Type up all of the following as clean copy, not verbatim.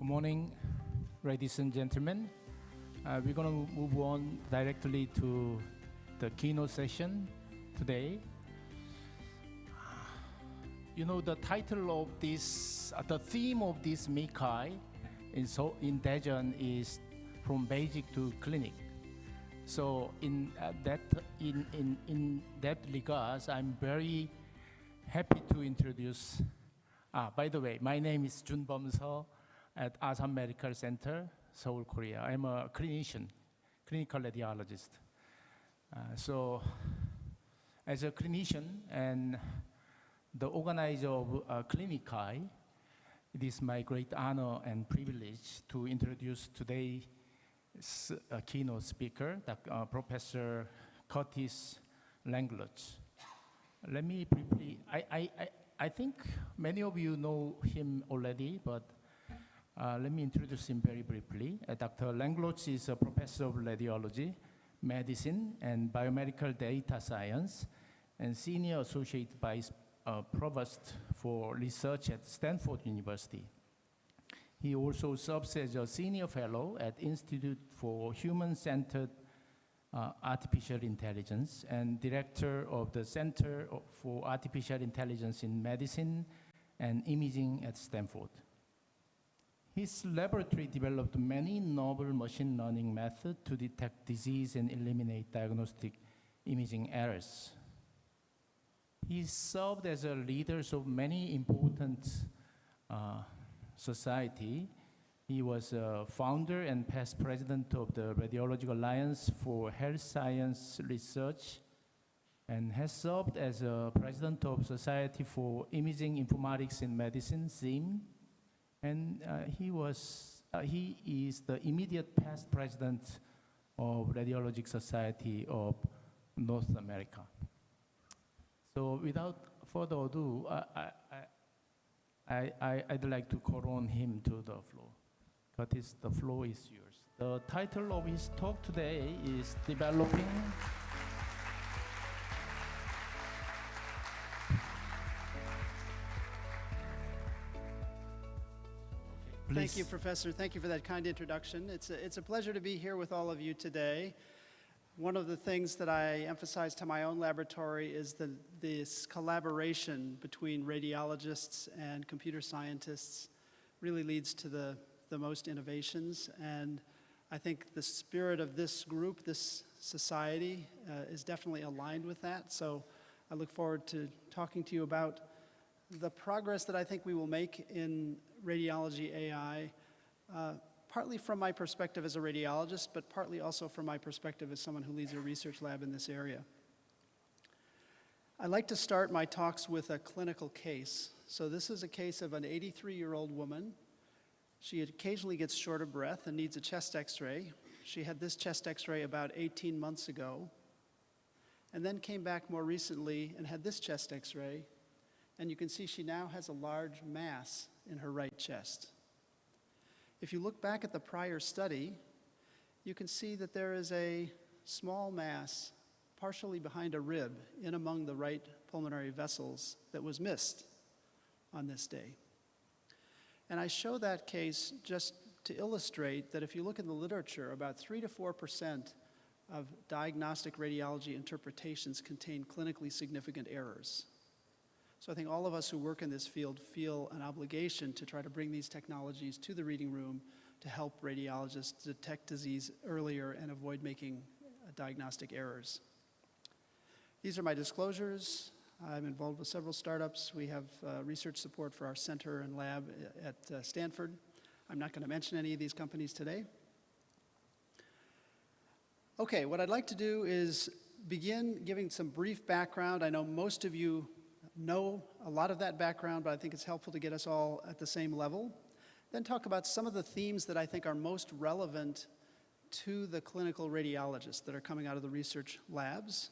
morning, ladies and gentlemen. We're going to move on directly to the keynote session today. You know, the title of this, the theme of this MICCAI in Daejeon is from basic to clinic. So in that regards, I'm very happy to introduce. By the way, my name is Junbom Seo at Asan Medical Center, Seoul, Korea. I'm a clinician, clinical radiologist. So as a clinician and the organizer of MICCAI, it is my great honor and privilege to introduce today's keynote speaker, Professor Curtis Langlotz. Let me briefly, I think many of you know him already, but let me introduce him very briefly. Dr. Langlotz is a professor of radiology, medicine, and biomedical data science, and senior associate vice provost for research at Stanford University. He also serves as a senior fellow at Institute for Human-Centered Artificial Intelligence and director of the Center for Artificial Intelligence in Medicine and Imaging at Stanford. His laboratory developed many novel machine learning methods to detect disease and eliminate diagnostic imaging errors. He served as a leader of many important society. He was a founder and past president of the Radiological Alliance for Health Science Research and has served as a president of Society for Imaging Informatics in Medicine, SIM, and he is the immediate past president of Radiologic Society of North America. So without further ado, I'd like to call on him to the floor. Curtis, the floor is yours. The title of his talk today is Developing. Thank you, Professor. Thank you for that kind introduction. It's a pleasure to be here with all of you today. One of the things that I emphasize to my own laboratory is this collaboration between radiologists and computer scientists really leads to the most innovations. And I think the spirit of this group, this society, is definitely aligned with that. So I look forward to talking to you about the progress that I think we will make in radiology AI, partly from my perspective as a radiologist, but partly also from my perspective as someone who leads a research lab in this area. I like to start my talks with a clinical case. So this is a case of an 83-year-old woman. She occasionally gets short of breath and needs a chest x-ray. She had this chest x-ray about 18 months ago, and then came back more recently and had this chest x-ray. And you can see she now has a large mass in her right chest. If you look back at the prior study, you can see that there is a small mass partially behind a rib in among the right pulmonary vessels that was missed on this day. And I show that case just to illustrate that if you look in the literature, about 3 to 4% of diagnostic radiology interpretations contain clinically significant errors. So I think all of us who work in this field feel an obligation to try to bring these technologies to the reading room to help radiologists detect disease earlier and avoid making diagnostic errors. These are my disclosures. I'm involved with several startups. We have research support for our center and lab at Stanford. I'm not going to mention any of these companies today. Okay, what I'd like to do is begin giving some brief background. I know most of you know a lot of that background, but I think it's helpful to get us all at the same level. Then talk about some of the themes that I think are most relevant to the clinical radiologists that are coming out of the research labs,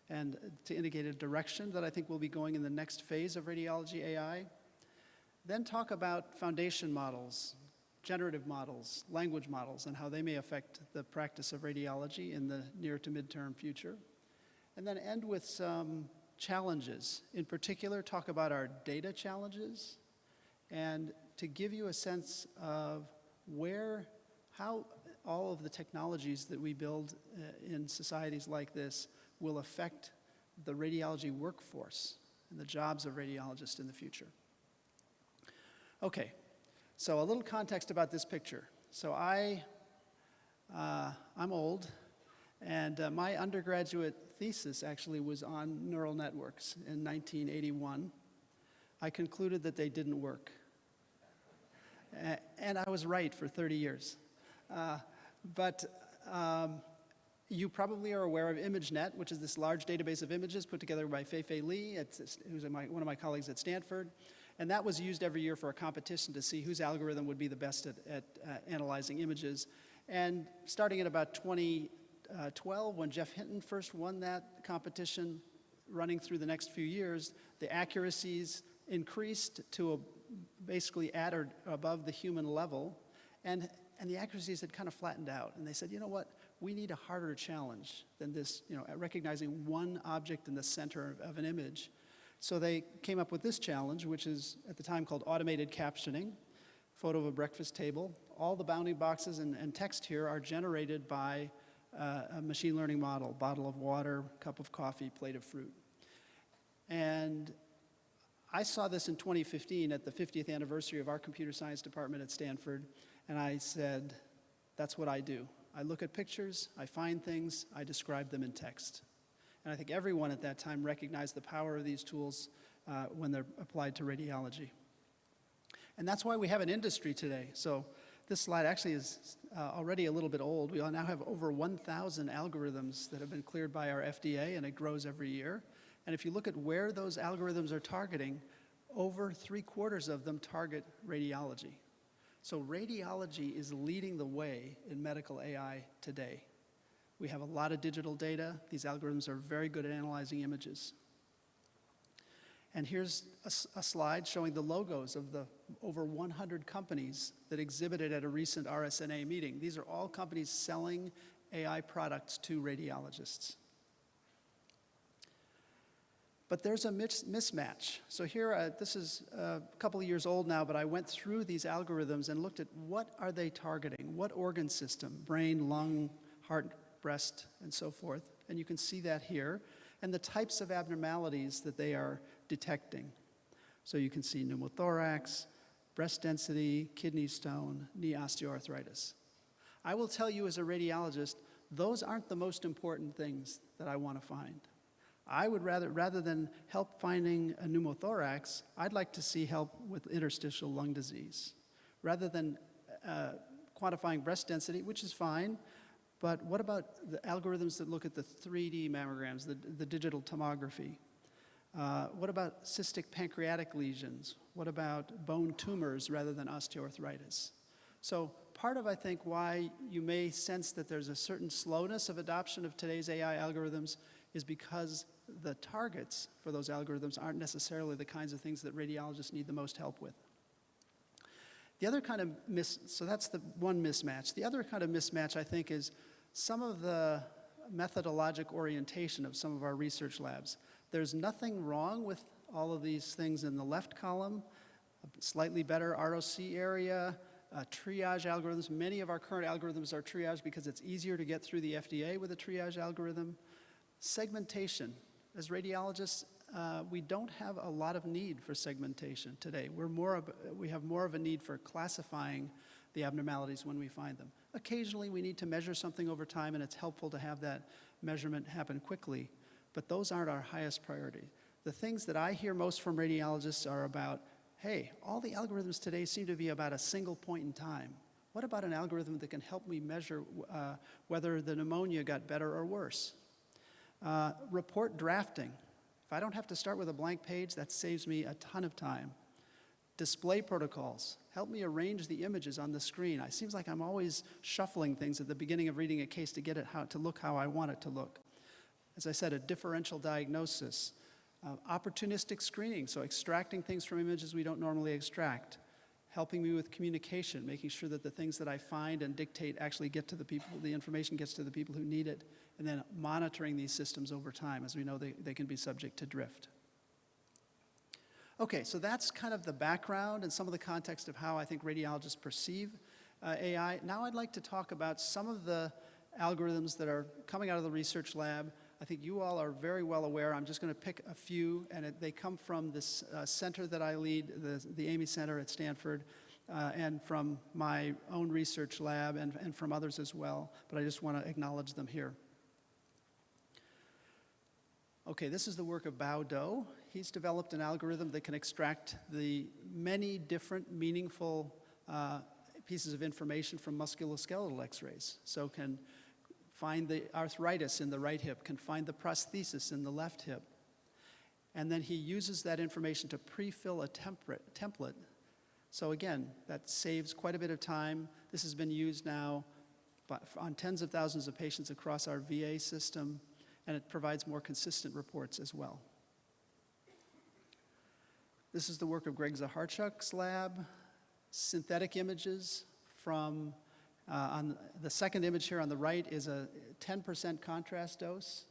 and to indicate a direction that I think will be going in the next phase of radiology AI. Then talk about foundation models, generative models, language models, and how they may affect the practice of radiology in the near to midterm future. And then end with some challenges. In particular, talk about our data challenges and to give you a sense of how all of the technologies that we build in societies like this will affect the radiology workforce and the jobs of radiologists in the future. Okay, so a little context about this picture. So I'm old, and my undergraduate thesis actually was on neural networks in 1981. I concluded that they didn't work. And I was right for 30 years. You probably are aware of ImageNet, which is this large database of images put together by Fei-Fei Li, who's one of my colleagues at Stanford. And that was used every year for a competition to see whose algorithm would be the best at analyzing images. And starting at about 2012, when Jeff Hinton first won that competition, running through the next few years, the accuracies increased to basically at or above the human level, and the accuracies had kind of flattened out. And they said, you know what, we need a harder challenge than this, recognizing one object in the center of an image. So they came up with this challenge, which is at the time called automated captioning, photo of a breakfast table. All the bounding boxes and text here are generated by a machine learning model: bottle of water, cup of coffee, plate of fruit. And I saw this in 2015 at the 50th anniversary of our computer science department at Stanford, and I said, that's what I do. I look at pictures, I find things, I describe them in text. And I think everyone at that time recognized the power of these tools when they're applied to radiology. And that's why we have an industry today. So this slide actually is already a little bit old. We now have over 1,000 algorithms that have been cleared by our FDA, and it grows every year. And if you look at where those algorithms are targeting, over 3/4 of them target radiology. So radiology is leading the way in medical AI today. We have a lot of digital data. These algorithms are very good at analyzing images. And here's a slide showing the logos of the over 100 companies that exhibited at a recent RSNA meeting. These are all companies selling AI products to radiologists. But there's a mismatch. So here, this is a couple of years old now, but I went through these algorithms and looked at what are they targeting, what organ system, brain, lung, heart, breast, and so forth. And you can see that here, and the types of abnormalities that they are detecting. So you can see pneumothorax, breast density, kidney stone, knee osteoarthritis. I will tell you as a radiologist, those aren't the most important things that I want to find. I would rather than help finding a pneumothorax, I'd like to see help with interstitial lung disease. Rather than quantifying breast density, which is fine, but what about the algorithms that look at the 3D mammograms, the digital tomography? What about cystic pancreatic lesions? What about bone tumors rather than osteoarthritis? So part of, I think, why you may sense that there's a certain slowness of adoption of today's AI algorithms is because the targets for those algorithms aren't necessarily the kinds of things that radiologists need the most help with. The other kind of so that's the one mismatch. The other kind of mismatch, I think, is some of the methodologic orientation of some of our research labs. There's nothing wrong with all of these things in the left column, a slightly better ROC area, triage algorithms. Many of our current algorithms are triage because it's easier to get through the FDA with a triage algorithm. Segmentation. As radiologists, we don't have a lot of need for segmentation today. We have more of a need for classifying the abnormalities when we find them. Occasionally, we need to measure something over time, and it's helpful to have that measurement happen quickly, but those aren't our highest priority. The things that I hear most from radiologists are about, hey, all the algorithms today seem to be about a single point in time. What about an algorithm that can help me measure whether the pneumonia got better or worse? Report drafting. If I don't have to start with a blank page, that saves me a ton of time. Display protocols. Help me arrange the images on the screen. It seems like I'm always shuffling things at the beginning of reading a case to get it to look how I want it to look. As I said, a differential diagnosis. Opportunistic screening, so extracting things from images we don't normally extract. Helping me with communication, making sure that the things that I find and dictate actually get to the people, the information gets to the people who need it, and then monitoring these systems over time. As we know, they can be subject to drift. Okay, so that's kind of the background and some of the context of how I think radiologists perceive AI. Now I'd like to talk about some of the algorithms that are coming out of the research lab. I think you all are very well aware. I'm just going to pick a few, and they come from this center that I lead, the Amy Center at Stanford, and from my own research lab and from others as well, but I just want to acknowledge them here. Okay, this is the work of Bao Do. He's developed an algorithm that can extract the many different meaningful pieces of information from musculoskeletal x-rays. So can find the arthritis in the right hip, can find the prosthesis in the left hip. And then he uses that information to pre-fill a template. So again, that saves quite a bit of time. This has been used now on tens of thousands of patients across our VA system, and it provides more consistent reports as well. This is the work of Greg Zaharchuk's lab. Synthetic images from, on the second image here on the right is a 10% contrast dose.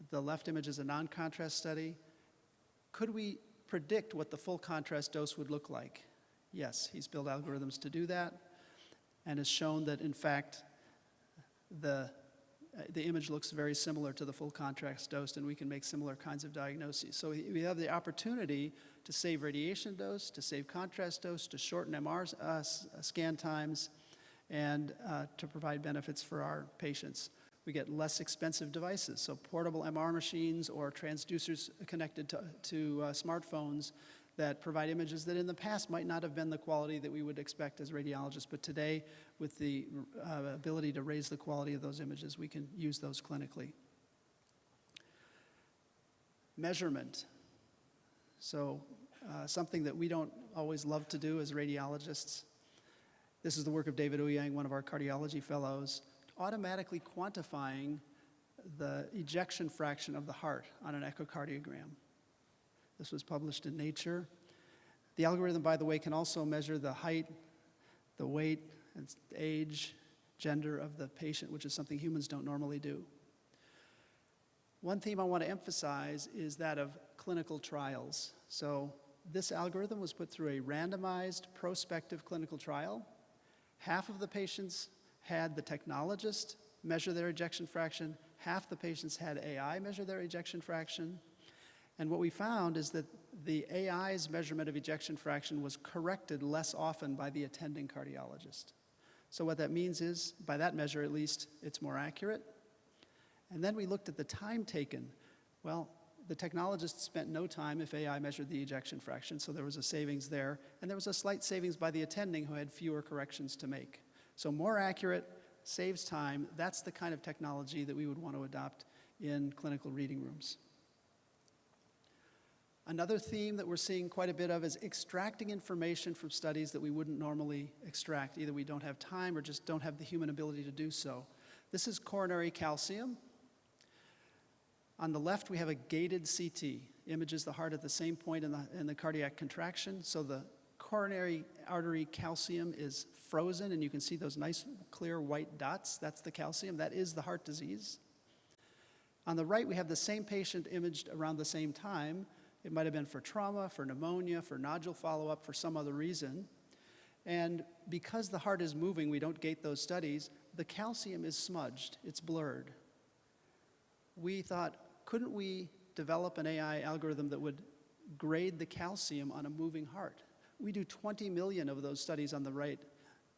The left image is a non-contrast study. Could we predict what the full contrast dose would look like? Yes, he's built algorithms to do that and has shown that, in fact, the image looks very similar to the full contrast dose, and we can make similar kinds of diagnoses. So we have the opportunity to save radiation dose, to save contrast dose, to shorten MR scan times, and to provide benefits for our patients. We get less expensive devices, so portable MR machines or transducers connected to smartphones that provide images that in the past might not have been the quality that we would expect as radiologists, but today, with the ability to raise the quality of those images, we can use those clinically. Measurement. So something that we don't always love to do as radiologists. This is the work of David Ouyang, one of our cardiology fellows, automatically quantifying the ejection fraction of the heart on an echocardiogram. This was published in Nature. The algorithm, by the way, can also measure the height, the weight, and age, gender of the patient, which is something humans don't normally do. One theme I want to emphasize is that of clinical trials. So this algorithm was put through a randomized prospective clinical trial. Half of the patients had the technologist measure their ejection fraction. Half the patients had AI measure their ejection fraction. And what we found is that the AI's measurement of ejection fraction was corrected less often by the attending cardiologist. So what that means is, by that measure at least, it's more accurate. And then we looked at the time taken. Well, the technologist spent no time if AI measured the ejection fraction, so there was a savings there. And there was a slight savings by the attending who had fewer corrections to make. So more accurate, saves time. That's the kind of technology that we would want to adopt in clinical reading rooms. Another theme that we're seeing quite a bit of is extracting information from studies that we wouldn't normally extract. Either we don't have time or just don't have the human ability to do so. This is coronary calcium. On the left, we have a gated CT, images the heart at the same point in the cardiac contraction. So the coronary artery calcium is frozen, and you can see those nice, clear white dots. That's the calcium. That is the heart disease. On the right, we have the same patient imaged around the same time. It might have been for trauma, for pneumonia, for nodule follow-up, for some other reason. And because the heart is moving, we don't gate those studies, the calcium is smudged, it's blurred. We thought, couldn't we develop an AI algorithm that would grade the calcium on a moving heart? We do 20 million of those studies on the right,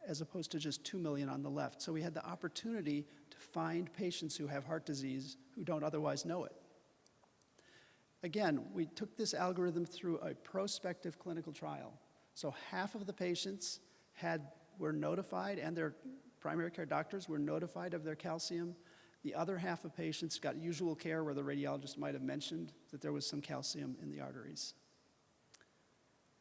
as opposed to just 2 million on the left. So we had the opportunity to find patients who have heart disease who don't otherwise know it. Again, we took this algorithm through a prospective clinical trial. So half of the patients were notified, and their primary care doctors were notified of their calcium. The other half of patients got usual care where the radiologist might have mentioned that there was some calcium in the arteries.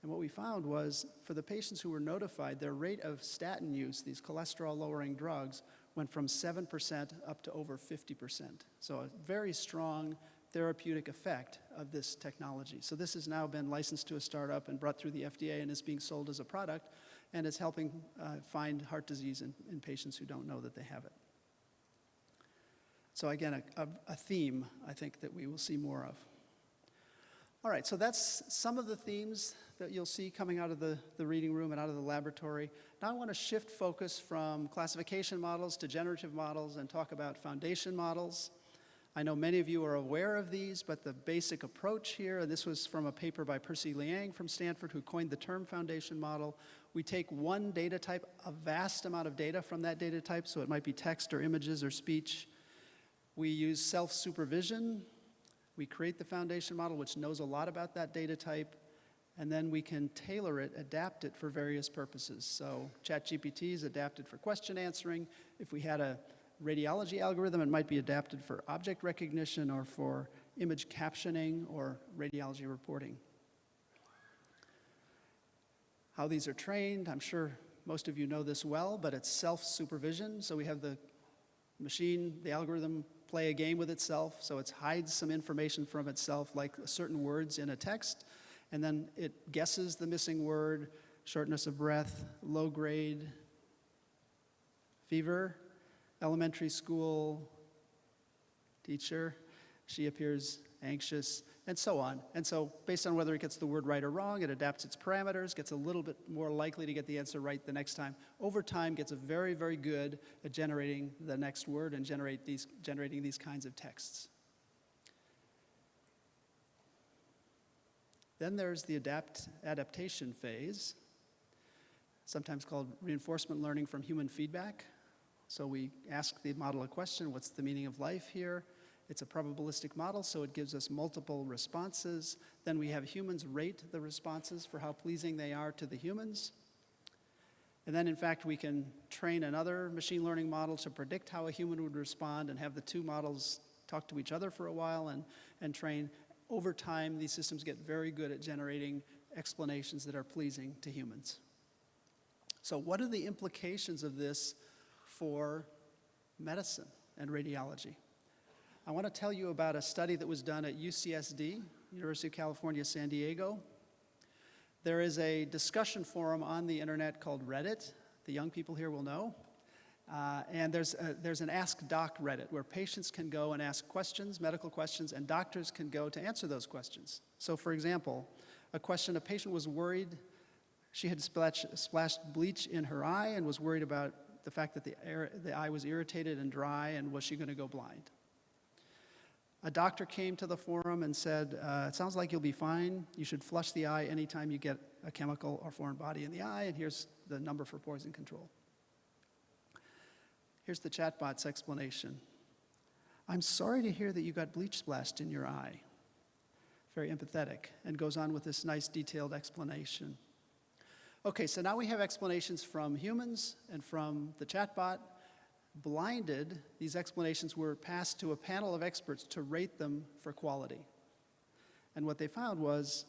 And what we found was, for the patients who were notified, their rate of statin use, these cholesterol-lowering drugs, went from 7% up to over 50%. So a very strong therapeutic effect of this technology. So this has now been licensed to a startup and brought through the FDA and is being sold as a product, and is helping find heart disease in patients who don't know that they have it. So again, a theme, I think, that we will see more of. All right, so that's some of the themes that you'll see coming out of the reading room and out of the laboratory. Now I want to shift focus from classification models to generative models and talk about foundation models. I know many of you are aware of these, but the basic approach here, and this was from a paper by Percy Liang from Stanford, who coined the term foundation model. We take one data type, a vast amount of data from that data type, so it might be text or images or speech. We use self-supervision. We create the foundation model, which knows a lot about that data type, and then we can tailor it, adapt it for various purposes. So ChatGPT is adapted for question answering. If we had a radiology algorithm, it might be adapted for object recognition or for image captioning or radiology reporting. How these are trained, I'm sure most of you know this well, but it's self-supervision. So we have the machine, the algorithm, play a game with itself, so it hides some information from itself, like certain words in a text, and then it guesses the missing word, shortness of breath, low grade, fever, elementary school, teacher, she appears anxious, and so on. And so based on whether it gets the word right or wrong, it adapts its parameters, gets a little bit more likely to get the answer right the next time. Over time, gets very, very good at generating the next word and generating these kinds of texts. Then there's the adaptation phase, sometimes called reinforcement learning from human feedback. So we ask the model a question, what's the meaning of life here? It's a probabilistic model, so it gives us multiple responses. Then we have humans rate the responses for how pleasing they are to the humans. And then, in fact, we can train another machine learning model to predict how a human would respond and have the two models talk to each other for a while and train. Over time, these systems get very good at generating explanations that are pleasing to humans. So what are the implications of this for medicine and radiology? I want to tell you about a study that was done at UCSD, University of California, San Diego. There is a discussion forum on the internet called Reddit. The young people here will know. And there's an Ask Doc Reddit where patients can go and ask questions, medical questions, and doctors can go to answer those questions. So for example, a question, a patient was worried, she had splashed bleach in her eye and was worried about the fact that the eye was irritated and dry, and was she going to go blind? A doctor came to the forum and said, it sounds like you'll be fine. You should flush the eye anytime you get a chemical or foreign body in the eye, and here's the number for poison control. Here's the chatbot's explanation. I'm sorry to hear that you got bleach splashed in your eye. Very empathetic, and goes on with this nice detailed explanation. Okay, so now we have explanations from humans and from the chatbot. Blinded, these explanations were passed to a panel of experts to rate them for quality. And what they found was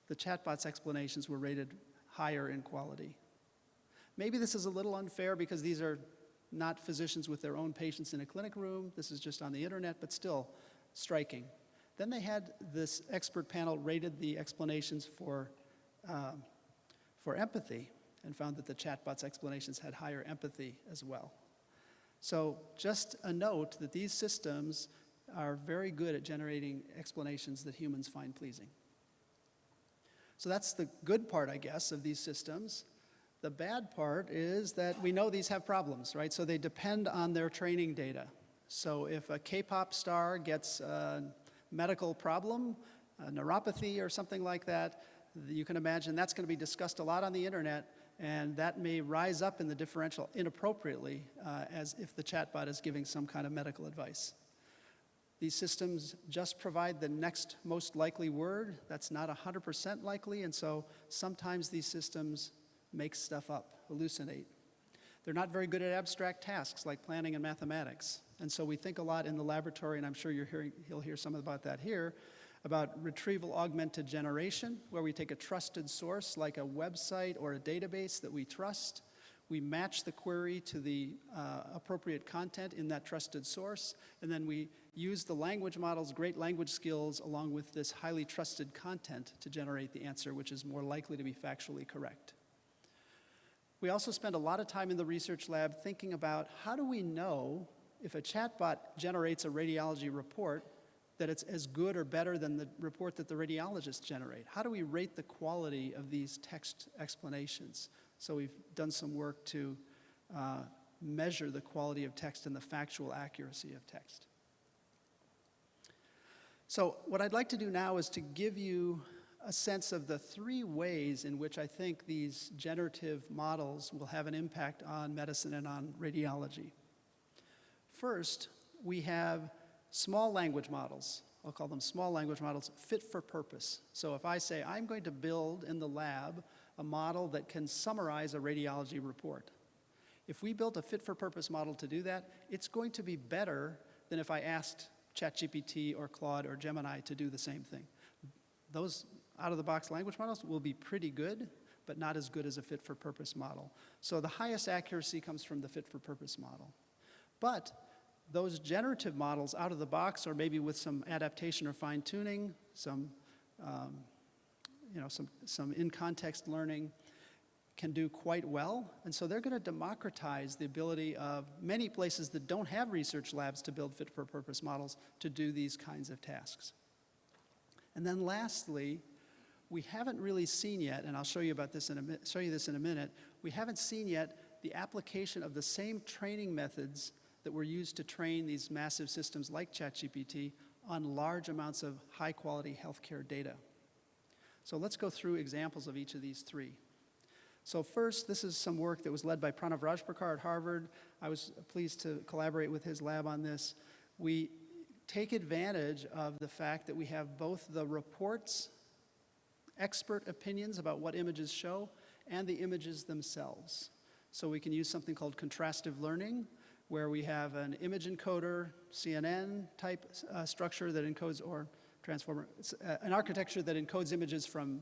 the chatbot's explanations were rated higher in quality. Maybe this is a little unfair because these are not physicians with their own patients in a clinic room. This is just on the internet, but still striking. Then they had this expert panel rated the explanations for empathy and found that the chatbot's explanations had higher empathy as well. So just a note that these systems are very good at generating explanations that humans find pleasing. So that's the good part, I guess, of these systems. The bad part is that we know these have problems, right? So they depend on their training data. So if a K-pop star gets a medical problem, a neuropathy or something like that, you can imagine that's going to be discussed a lot on the internet, and that may rise up in the differential inappropriately as if the chatbot is giving some kind of medical advice. These systems just provide the next most likely word. That's not 100% likely, and so sometimes these systems make stuff up, hallucinate. They're not very good at abstract tasks like planning and mathematics, and so we think a lot in the laboratory, and I'm sure you'll hear some about that here, about retrieval augmented generation, where we take a trusted source like a website or a database that we trust. We match the query to the appropriate content in that trusted source, and then we use the language model's great language skills along with this highly trusted content to generate the answer, which is more likely to be factually correct. We also spend a lot of time in the research lab thinking about how do we know if a chatbot generates a radiology report that it's as good or better than the report that the radiologists generate? How do we rate the quality of these text explanations? So we've done some work to measure the quality of text and the factual accuracy of text. So what I'd like to do now is to give you a sense of the three ways in which I think these generative models will have an impact on medicine and on radiology. First, we have small language models. I'll call them small language models fit for purpose. So if I say, I'm going to build in the lab a model that can summarize a radiology report. If we built a fit for purpose model to do that, it's going to be better than if I asked ChatGPT or Claude or Gemini to do the same thing. Those out-of-the-box language models will be pretty good, but not as good as a fit-for-purpose model. So the highest accuracy comes from the fit-for-purpose model. But those generative models out of the box, or maybe with some adaptation or fine-tuning, some in-context learning, can do quite well. And so they're going to democratize the ability of many places that don't have research labs to build fit-for-purpose models to do these kinds of tasks. And then lastly, we haven't really seen yet, and I'll show you about this in a minute, we haven't seen yet the application of the same training methods that were used to train these massive systems like ChatGPT on large amounts of high-quality healthcare data. So let's go through examples of each of these three. So first, this is some work that was led by Pranav Rajprakash at Harvard. I was pleased to collaborate with his lab on this. We take advantage of the fact that we have both the reports, expert opinions about what images show, and the images themselves. So we can use something called contrastive learning, where we have an image encoder, CNN type structure that encodes, or transformer, an architecture that encodes images from,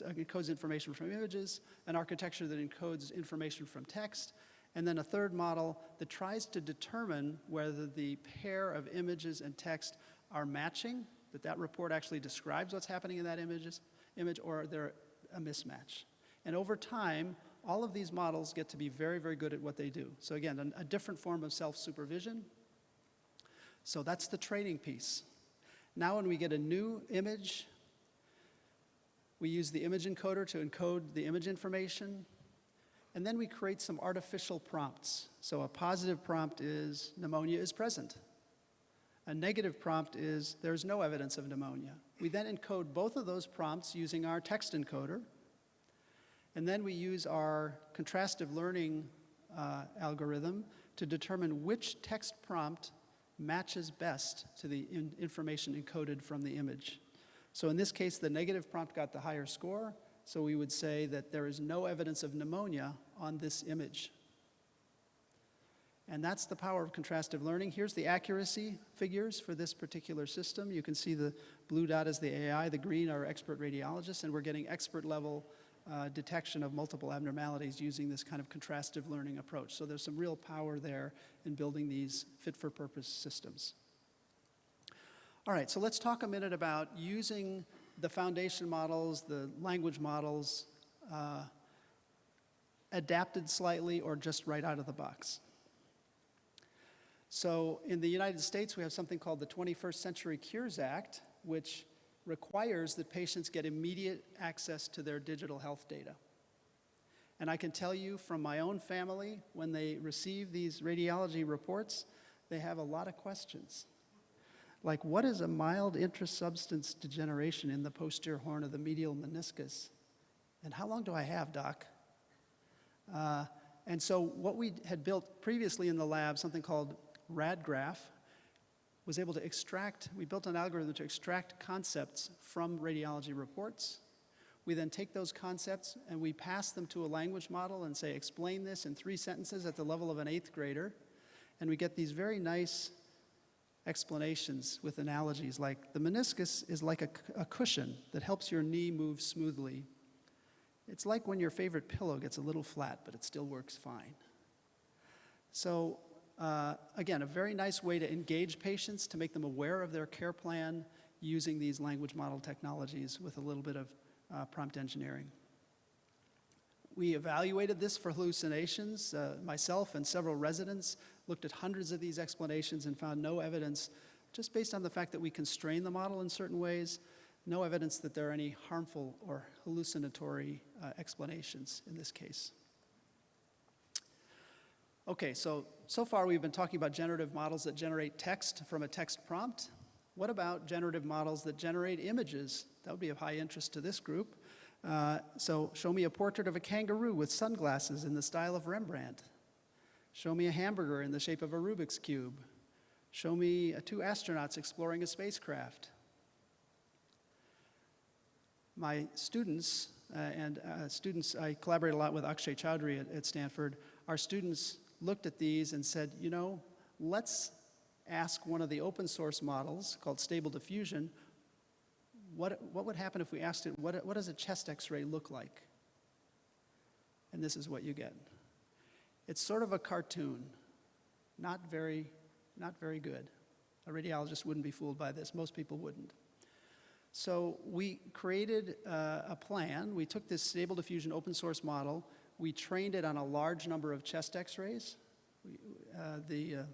encodes information from images, an architecture that encodes information from text, and then a third model that tries to determine whether the pair of images and text are matching, that report actually describes what's happening in that image, or they're a mismatch. And over time, all of these models get to be very, very good at what they do. So again, a different form of self-supervision. So that's the training piece. Now when we get a new image, we use the image encoder to encode the image information, and then we create some artificial prompts. So a positive prompt is pneumonia is present. A negative prompt is there's no evidence of pneumonia. We then encode both of those prompts using our text encoder, and then we use our contrastive learning algorithm to determine which text prompt matches best to the information encoded from the image. So in this case, the negative prompt got the higher score, so we would say that there is no evidence of pneumonia on this image. And that's the power of contrastive learning. Here's the accuracy figures for this particular system. You can see the blue dot is the AI, the green are expert radiologists, and we're getting expert level detection of multiple abnormalities using this kind of contrastive learning approach. So there's some real power there in building these fit-for-purpose systems. All right, so let's talk a minute about using the foundation models, the language models, adapted slightly or just right out of the box. So in the United States, we have something called the 21st Century Cures Act, which requires that patients get immediate access to their digital health data. And I can tell you from my own family, when they receive these radiology reports, they have a lot of questions. Like, what is a mild intrasubstance degeneration in the posterior horn of the medial meniscus? And how long do I have, doc? And so what we had built previously in the lab, something called RadGraph, was able to extract, we built an algorithm to extract concepts from radiology reports. We then take those concepts and we pass them to a language model and say, explain this in 3 sentences at the level of an 8th grader. And we get these very nice explanations with analogies like the meniscus is like a cushion that helps your knee move smoothly. It's like when your favorite pillow gets a little flat, but it still works fine. So again, a very nice way to engage patients, to make them aware of their care plan using these language model technologies with a little bit of prompt engineering. We evaluated this for hallucinations. Myself and several residents looked at hundreds of these explanations and found no evidence just based on the fact that we constrain the model in certain ways. No evidence that there are any harmful or hallucinatory explanations in this case. Okay, so far we've been talking about generative models that generate text from a text prompt. What about generative models that generate images? That would be of high interest to this group. So show me a portrait of a kangaroo with sunglasses in the style of Rembrandt. Show me a hamburger in the shape of a Rubik's Cube. Show me two astronauts exploring a spacecraft. My students, I collaborate a lot with Akshay Chowdhury at Stanford. Our students looked at these and said, you know, let's ask one of the open source models called Stable Diffusion, what would happen if we asked it, what does a chest x-ray look like? And this is what you get. It's sort of a cartoon, not very good. A radiologist wouldn't be fooled by this. Most people wouldn't. So we created a plan. We took this Stable Diffusion open source model. We trained it on a large number of chest x-rays. The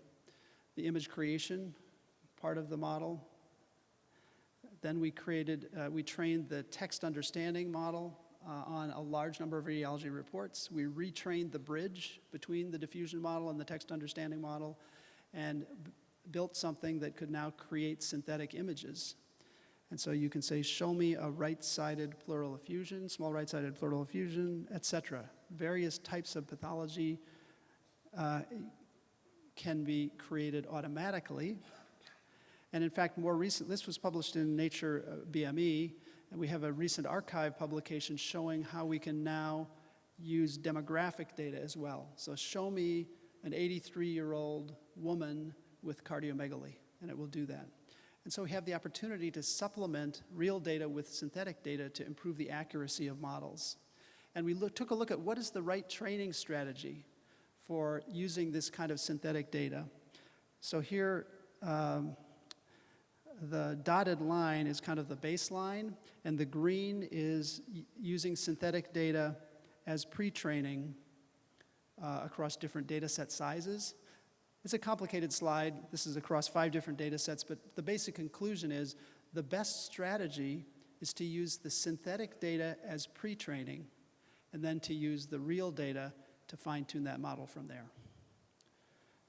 image creation part of the model. Then we trained the text understanding model on a large number of radiology reports. We retrained the bridge between the diffusion model and the text understanding model and built something that could now create synthetic images. And so you can say, show me a right-sided pleural effusion, small right-sided pleural effusion, etc. Various types of pathology can be created automatically. And in fact, more recent, this was published in Nature BME, and we have a recent archive publication showing how we can now use demographic data as well. So show me an 83-year-old woman with cardiomegaly, and it will do that. And so we have the opportunity to supplement real data with synthetic data to improve the accuracy of models. And we took a look at what is the right training strategy for using this kind of synthetic data. So here, the dotted line is kind of the baseline, and the green is using synthetic data as pre-training across different data set sizes. It's a complicated slide. This is across 5 different data sets, but the basic conclusion is the best strategy is to use the synthetic data as pre-training and then to use the real data to fine-tune that model from there.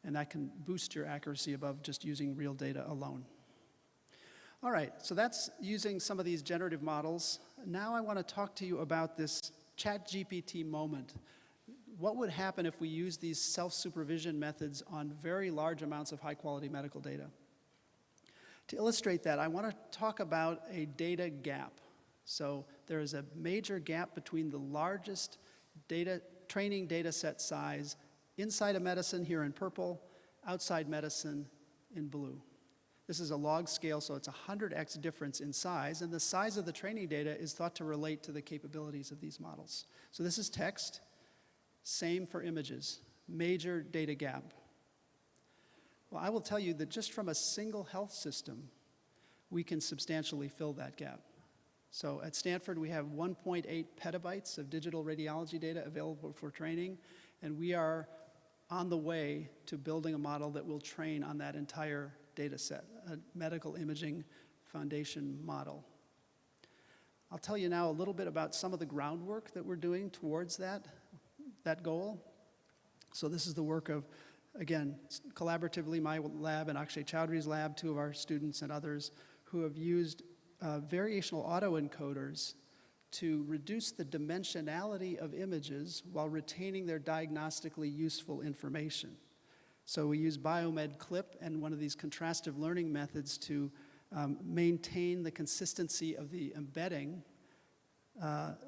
And that can boost your accuracy above just using real data alone. All right, so that's using some of these generative models. Now I want to talk to you about this ChatGPT moment. What would happen if we use these self-supervision methods on very large amounts of high-quality medical data? To illustrate that, I want to talk about a data gap. So there is a major gap between the largest training data set size inside of medicine here in purple, outside medicine in blue. This is a log scale, so it's 100x difference in size, and the size of the training data is thought to relate to the capabilities of these models. So this is text. Same for images, major data gap. Well, I will tell you that just from a single health system, we can substantially fill that gap. So at Stanford, we have 1.8 petabytes of digital radiology data available for training, and we are on the way to building a model that will train on that entire data set, a medical imaging foundation model. I'll tell you now a little bit about some of the groundwork that we're doing towards that goal. So this is the work of, again, collaboratively my lab and Akshay Chowdhury's lab, 2 of our students and others who have used variational autoencoders to reduce the dimensionality of images while retaining their diagnostically useful information. So we use Biomed clip and one of these contrastive learning methods to maintain the consistency of the embedding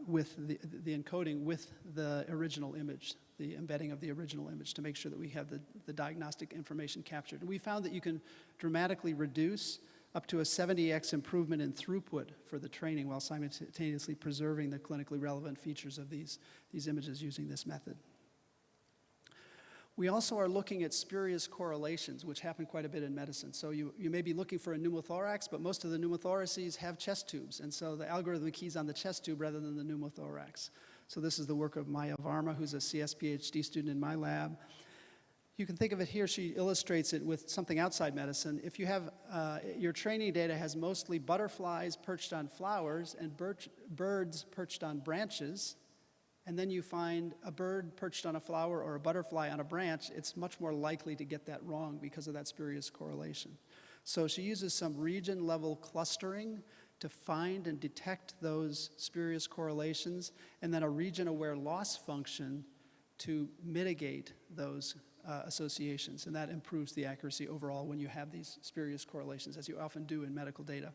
with the encoding with the original image, the embedding of the original image, to make sure that we have the diagnostic information captured. And we found that you can dramatically reduce up to a 70x improvement in throughput for the training while simultaneously preserving the clinically relevant features of these images using this method. We also are looking at spurious correlations, which happen quite a bit in medicine. So you may be looking for a pneumothorax, but most of the pneumothoraces have chest tubes, and so the algorithm keys on the chest tube rather than the pneumothorax. So this is the work of Maya Varma, who's a CS PhD student in my lab. You can think of it here, she illustrates it with something outside medicine. If you have, your training data has mostly butterflies perched on flowers and birds perched on branches, and then you find a bird perched on a flower or a butterfly on a branch, it's much more likely to get that wrong because of that spurious correlation. So she uses some region-level clustering to find and detect those spurious correlations, and then a region-aware loss function to mitigate those associations, and that improves the accuracy overall when you have these spurious correlations, as you often do in medical data.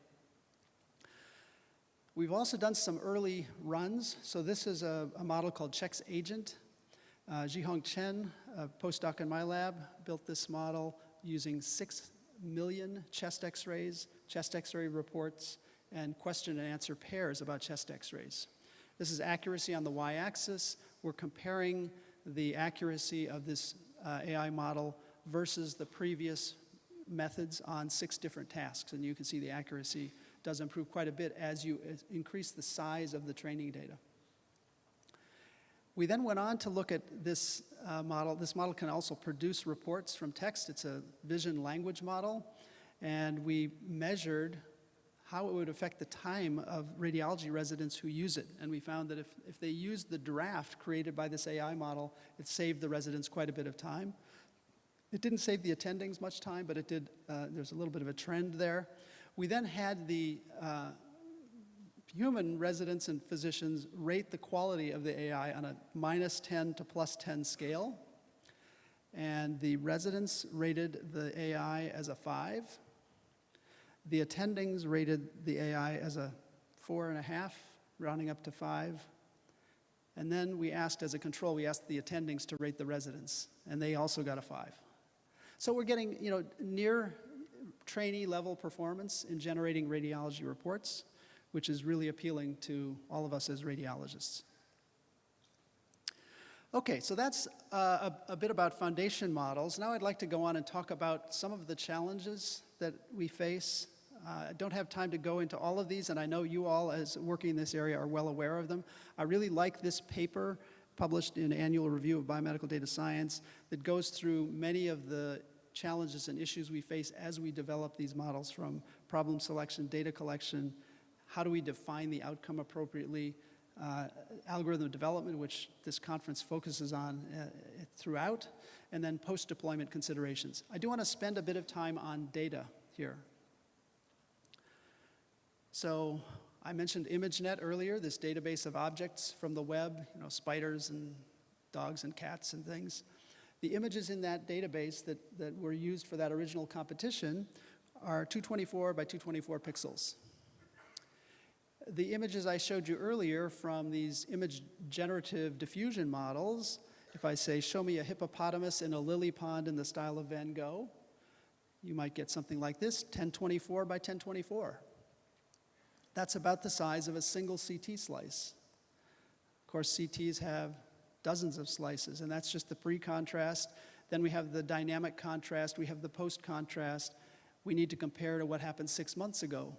We've also done some early runs. So this is a model called Check's Agent. Jihong Chen, a postdoc in my lab, built this model using 6 million chest x-rays, chest x-ray reports, and question and answer pairs about chest x-rays. This is accuracy on the y-axis. We're comparing the accuracy of this AI model versus the previous methods on 6 different tasks. And you can see the accuracy does improve quite a bit as you increase the size of the training data. We then went on to look at this model. This model can also produce reports from text. It's a vision language model. And we measured how it would affect the time of radiology residents who use it. And we found that if they used the draft created by this AI model, it saved the residents quite a bit of time. It didn't save the attendings much time, but it did, there's a little bit of a trend there. We then had the human residents and physicians rate the quality of the AI on a -10 to +10 scale. And the residents rated the AI as a 5. The attendings rated the AI as a 4.5, rounding up to 5. And then we asked, as a control, we asked the attendings to rate the residents, and they also got a 5. So we're getting, near trainee level performance in generating radiology reports, which is really appealing to all of us as radiologists. Okay, so that's a bit about foundation models. Now I'd like to go on and talk about some of the challenges that we face. I don't have time to go into all of these, and I know you all, as working in this area, are well aware of them. I really like this paper published in Annual Review of Biomedical Data Science that goes through many of the challenges and issues we face as we develop these models, from problem selection, data collection, how do we define the outcome appropriately, algorithm development, which this conference focuses on throughout, and then post-deployment considerations. I do want to spend a bit of time on data here. So I mentioned ImageNet earlier, this database of objects from the web, spiders and dogs and cats and things. The images in that database that were used for that original competition are 224 by 224 pixels. The images I showed you earlier from these image generative diffusion models, if I say, show me a hippopotamus in a lily pond in the style of Van Gogh, you might get something like this, 1024 by 1024. That's about the size of a single CT slice. Of course, CTs have dozens of slices, and that's just the pre-contrast. Then we have the dynamic contrast, we have the post-contrast. We need to compare to what happened 6 months ago.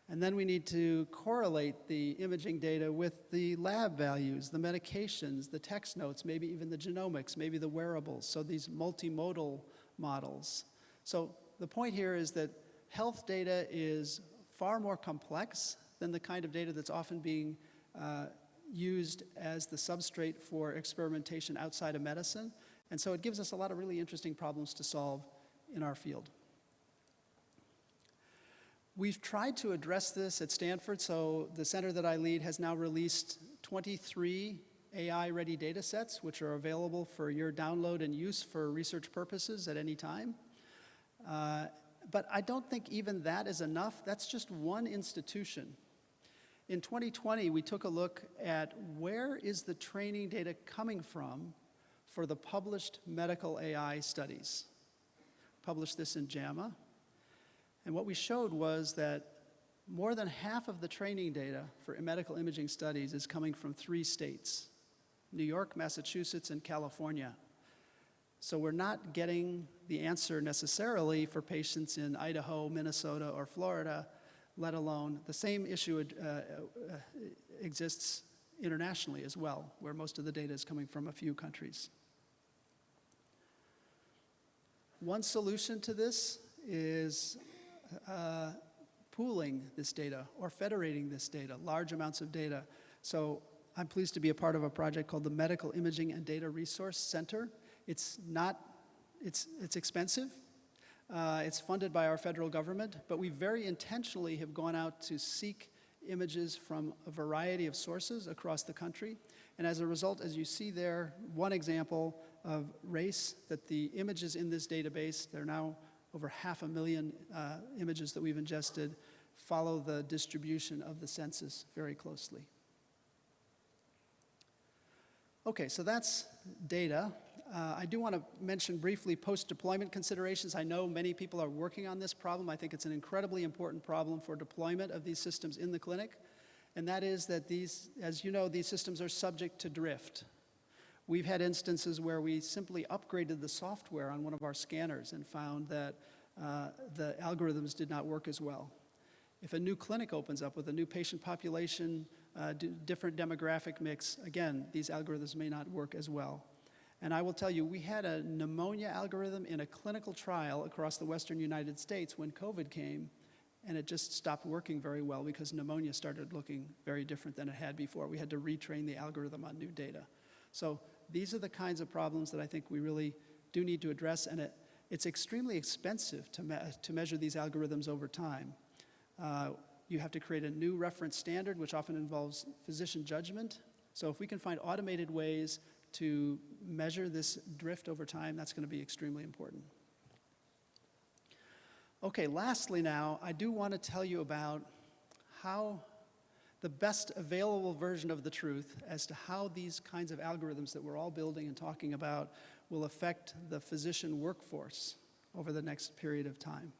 And then we need to correlate the imaging data with the lab values, the medications, the text notes, maybe even the genomics, maybe the wearables, so these multimodal models. So the point here is that health data is far more complex than the kind of data that's often being used as the substrate for experimentation outside of medicine. And so it gives us a lot of really interesting problems to solve in our field. We've tried to address this at Stanford, so the center that I lead has now released 23 AI-ready data sets, which are available for your download and use for research purposes at any time. But I don't think even that is enough. That's just one institution. In 2020, we took a look at where is the training data coming from for the published medical AI studies. Published this in JAMA. And what we showed was that more than half of the training data for medical imaging studies is coming from 3 states: New York, Massachusetts, and California. So we're not getting the answer necessarily for patients in Idaho, Minnesota, or Florida, let alone the same issue exists internationally as well, where most of the data is coming from a few countries. One solution to this is pooling this data or federating this data, large amounts of data. So I'm pleased to be a part of a project called the Medical Imaging and Data Resource Center. It's expensive. It's funded by our federal government, but we very intentionally have gone out to seek images from a variety of sources across the country. And as a result, as you see there, one example of race, that the images in this database, there are now over 500,000 images that we've ingested, follow the distribution of the census very closely. Okay, so that's data. I do want to mention briefly post-deployment considerations. I know many people are working on this problem. I think it's an incredibly important problem for deployment of these systems in the clinic. And that is that these, as you know, these systems are subject to drift. We've had instances where we simply upgraded the software on one of our scanners and found that the algorithms did not work as well. If a new clinic opens up with a new patient population, different demographic mix, again, these algorithms may not work as well. And I will tell you, we had a pneumonia algorithm in a clinical trial across the western United States when COVID came, and it just stopped working very well because pneumonia started looking very different than it had before. We had to retrain the algorithm on new data. So these are the kinds of problems that I think we really do need to address, and it's extremely expensive to measure these algorithms over time. You have to create a new reference standard, which often involves physician judgment. So if we can find automated ways to measure this drift over time, that's going to be extremely important. Okay, lastly now, I do want to tell you about how the best available version of the truth as to how these kinds of algorithms that we're all building and talking about will affect the physician workforce over the next period of time.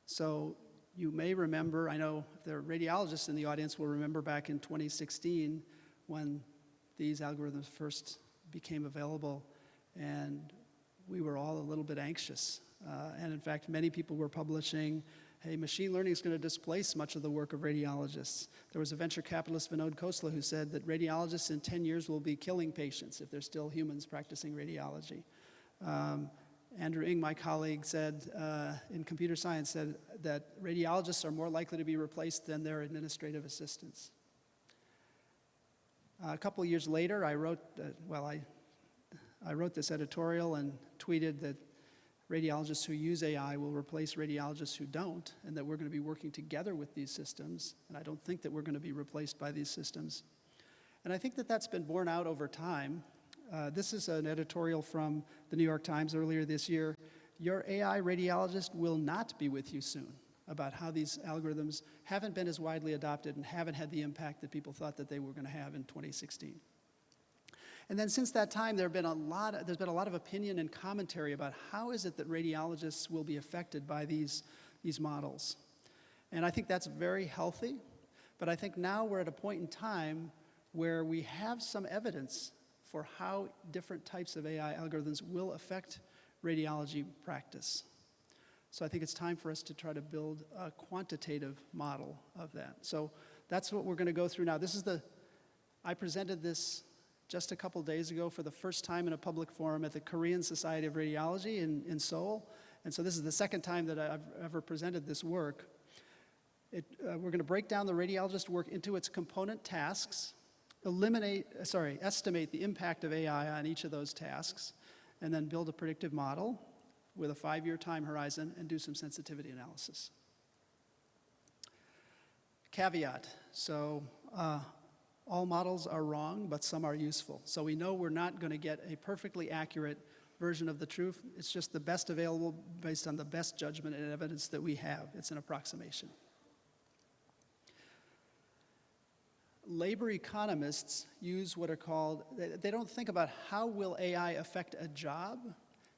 So you may remember, I know the radiologists in the audience will remember back in 2016 when these algorithms first became available, and we were all a little bit anxious. And in fact, many people were publishing, hey, machine learning is going to displace much of the work of radiologists. There was a venture capitalist, Vinod Khosla, who said that radiologists in 10 years will be killing patients if they're still humans practicing radiology. Andrew Ng, my colleague, said in computer science, said that radiologists are more likely to be replaced than their administrative assistants. A couple of years later, I wrote this editorial and tweeted that radiologists who use AI will replace radiologists who don't, and that we're going to be working together with these systems, and I don't think that we're going to be replaced by these systems. And I think that that's been borne out over time. This is an editorial from the New York Times earlier this year. Your AI radiologist will not be with you soon, about how these algorithms haven't been as widely adopted and haven't had the impact that people thought that they were going to have in 2016. And then since that time, there's been a lot of opinion and commentary about how is it that radiologists will be affected by these models. And I think that's very healthy, but I think now we're at a point in time where we have some evidence for how different types of AI algorithms will affect radiology practice. So I think it's time for us to try to build a quantitative model of that. So that's what we're going to go through now. I presented this just a couple days ago for the first time in a public forum at the Korean Society of Radiology in Seoul. And so this is the second time that I've ever presented this work. We're going to break down the radiologist work into its component tasks, estimate the impact of AI on each of those tasks, and then build a predictive model with a 5-year time horizon and do some sensitivity analysis. Caveat, so all models are wrong, but some are useful. So we know we're not going to get a perfectly accurate version of the truth. It's just the best available based on the best judgment and evidence that we have. It's an approximation. Labor economists use what are called, they don't think about how will AI affect a job.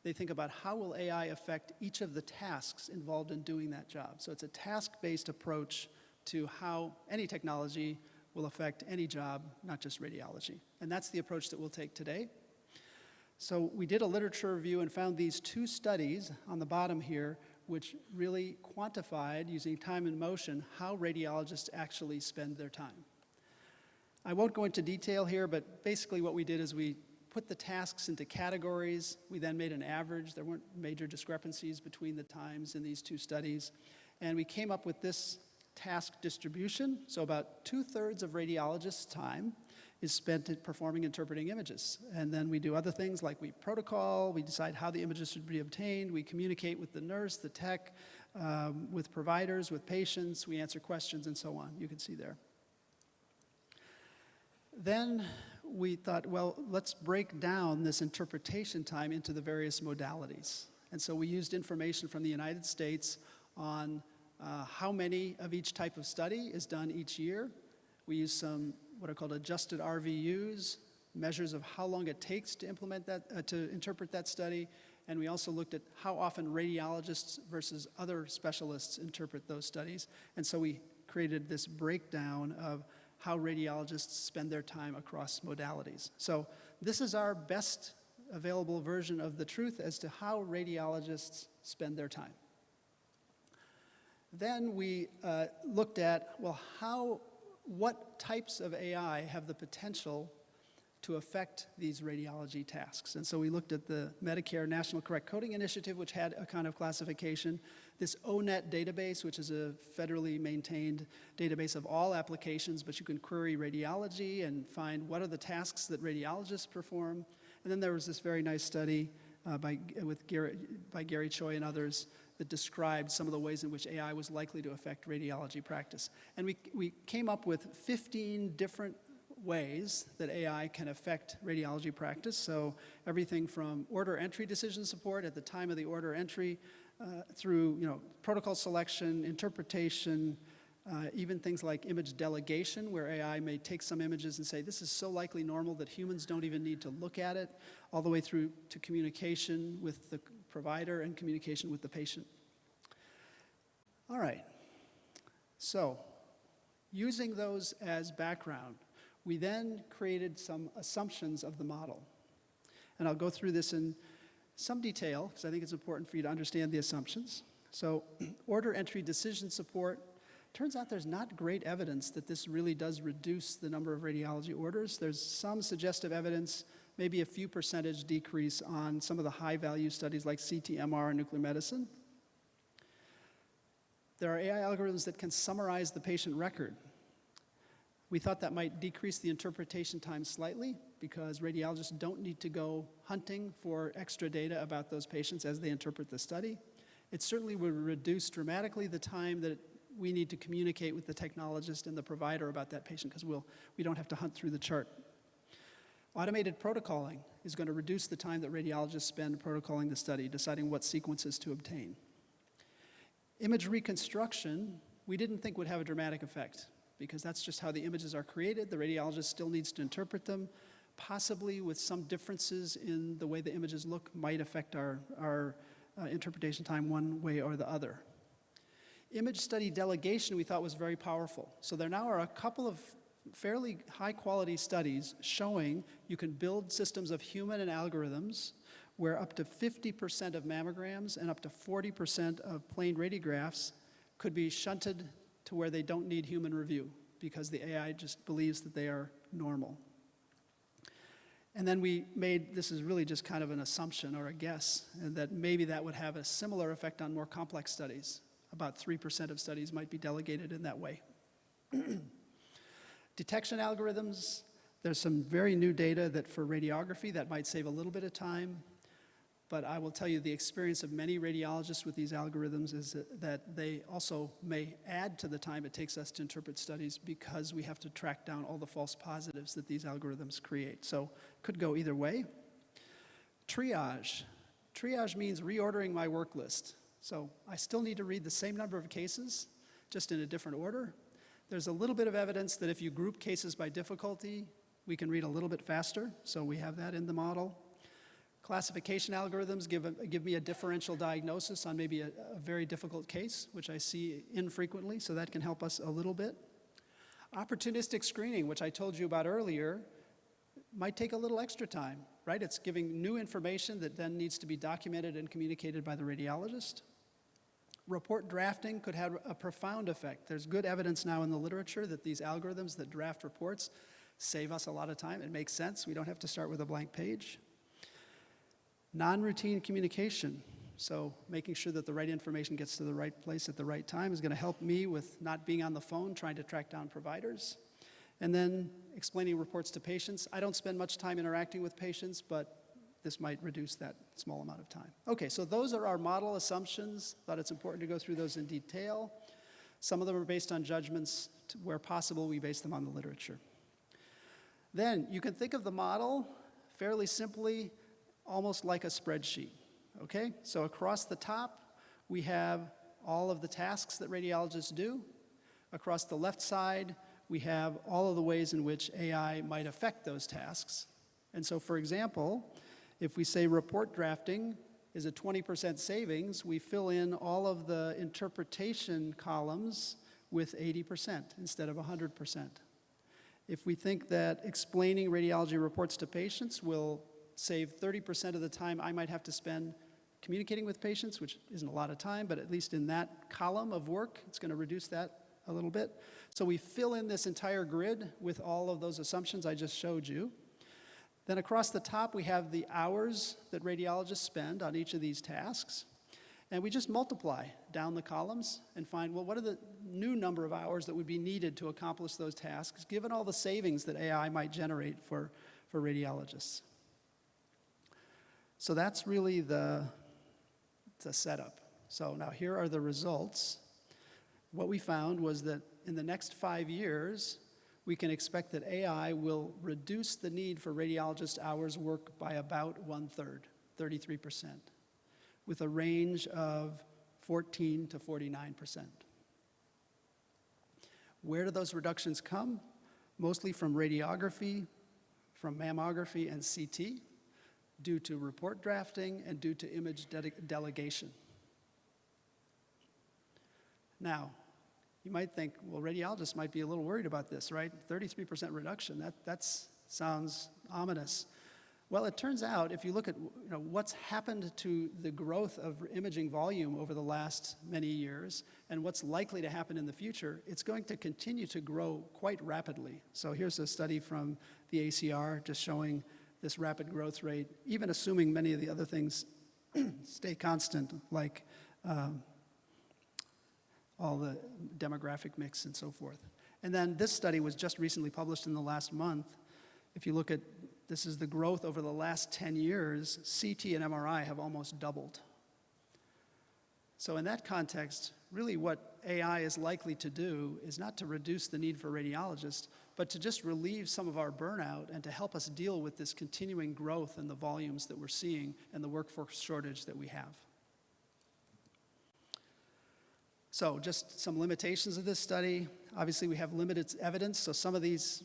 They think about how will AI affect each of the tasks involved in doing that job. So it's a task-based approach to how any technology will affect any job, not just radiology. And that's the approach that we'll take today. So we did a literature review and found these 2 studies on the bottom here, which really quantified, using time and motion, how radiologists actually spend their time. I won't go into detail here, but basically what we did is we put the tasks into categories. We then made an average. There weren't major discrepancies between the times in these two studies. And we came up with this task distribution. So about 2/3 of radiologists' time is spent at performing interpreting images. And then we do other things like we protocol, we decide how the images should be obtained, we communicate with the nurse, the tech, with providers, with patients, we answer questions and so on. You can see there. Then we thought, well, let's break down this interpretation time into the various modalities. And so we used information from the United States on how many of each type of study is done each year. We used some what are called adjusted RVUs, measures of how long it takes to implement that, to interpret that study. And we also looked at how often radiologists versus other specialists interpret those studies. And so we created this breakdown of how radiologists spend their time across modalities. So this is our best available version of the truth as to how radiologists spend their time. Then we looked at, well, what types of AI have the potential to affect these radiology tasks? And so we looked at the Medicare National Correct Coding Initiative, which had a kind of classification, this ONET database, which is a federally maintained database of all applications, but you can query radiology and find what are the tasks that radiologists perform. And then there was this very nice study by Gary Choi and others that described some of the ways in which AI was likely to affect radiology practice. And we came up with 15 different ways that AI can affect radiology practice. So everything from order entry decision support at the time of the order entry through protocol selection, interpretation, even things like image delegation, where AI may take some images and say, this is so likely normal that humans don't even need to look at it, all the way through to communication with the provider and communication with the patient. All right, so using those as background, we then created some assumptions of the model. And I'll go through this in some detail, because I think it's important for you to understand the assumptions. So order entry decision support, turns out there's not great evidence that this really does reduce the number of radiology orders. There's some suggestive evidence, maybe a few percentage decrease on some of the high-value studies like CT, MR, and nuclear medicine. There are AI algorithms that can summarize the patient record. We thought that might decrease the interpretation time slightly because radiologists don't need to go hunting for extra data about those patients as they interpret the study. It certainly would reduce dramatically the time that we need to communicate with the technologist and the provider about that patient because we don't have to hunt through the chart. Automated protocoling is going to reduce the time that radiologists spend protocoling the study, deciding what sequences to obtain. Image reconstruction, we didn't think would have a dramatic effect because that's just how the images are created. The radiologist still needs to interpret them, possibly with some differences in the way the images look might affect our interpretation time one way or the other. Image study delegation we thought was very powerful. So there now are a couple of fairly high-quality studies showing you can build systems of human and algorithms where up to 50% of mammograms and up to 40% of plain radiographs could be shunted to where they don't need human review because the AI just believes that they are normal. And then we made, this is really just kind of an assumption or a guess, and that maybe that would have a similar effect on more complex studies. About 3% of studies might be delegated in that way. Detection algorithms, there's some very new data that for radiography that might save a little bit of time, but I will tell you the experience of many radiologists with these algorithms is that they also may add to the time it takes us to interpret studies because we have to track down all the false positives that these algorithms create. So could go either way. Triage. Triage means reordering my work list. So I still need to read the same number of cases, just in a different order. There's a little bit of evidence that if you group cases by difficulty, we can read a little bit faster, so we have that in the model. Classification algorithms give me a differential diagnosis on maybe a very difficult case, which I see infrequently, so that can help us a little bit. Opportunistic screening, which I told you about earlier, might take a little extra time, right? It's giving new information that then needs to be documented and communicated by the radiologist. Report drafting could have a profound effect. There's good evidence now in the literature that these algorithms that draft reports save us a lot of time. It makes sense. We don't have to start with a blank page. Non-routine communication. So making sure that the right information gets to the right place at the right time is going to help me with not being on the phone trying to track down providers. And then explaining reports to patients. I don't spend much time interacting with patients, but this might reduce that small amount of time. Okay, so those are our model assumptions. Thought it's important to go through those in detail. Some of them are based on judgments. Where possible, we base them on the literature. Then you can think of the model fairly simply, almost like a spreadsheet. Okay, so across the top, we have all of the tasks that radiologists do. Across the left side, we have all of the ways in which AI might affect those tasks. And so, for example, if we say report drafting is a 20% savings, we fill in all of the interpretation columns with 80% instead of 100%. If we think that explaining radiology reports to patients will save 30% of the time I might have to spend communicating with patients, which isn't a lot of time, but at least in that column of work, it's going to reduce that a little bit. So we fill in this entire grid with all of those assumptions I just showed you. Then across the top, we have the hours that radiologists spend on each of these tasks. And we just multiply down the columns and find, well, what are the new number of hours that would be needed to accomplish those tasks, given all the savings that AI might generate for radiologists. So that's really the setup. So now here are the results. What we found was that in the next 5 years, we can expect that AI will reduce the need for radiologist hours work by about 1/3, 33%, with a range of 14 to 49%. Where do those reductions come? Mostly from radiography, from mammography and CT, due to report drafting and due to image delegation. Now, you might think, well, radiologists might be a little worried about this, right? 33% reduction, that sounds ominous. Well, it turns out, if you look at what's happened to the growth of imaging volume over the last many years and what's likely to happen in the future, it's going to continue to grow quite rapidly. So here's a study from the ACR just showing this rapid growth rate, even assuming many of the other things stay constant, like all the demographic mix and so forth. And then this study was just recently published in the last month. If you look at, this is the growth over the last 10 years, CT and MRI have almost doubled. So in that context, really what AI is likely to do is not to reduce the need for radiologists, but to just relieve some of our burnout and to help us deal with this continuing growth in the volumes that we're seeing and the workforce shortage that we have. So just some limitations of this study. Obviously, we have limited evidence, so some of these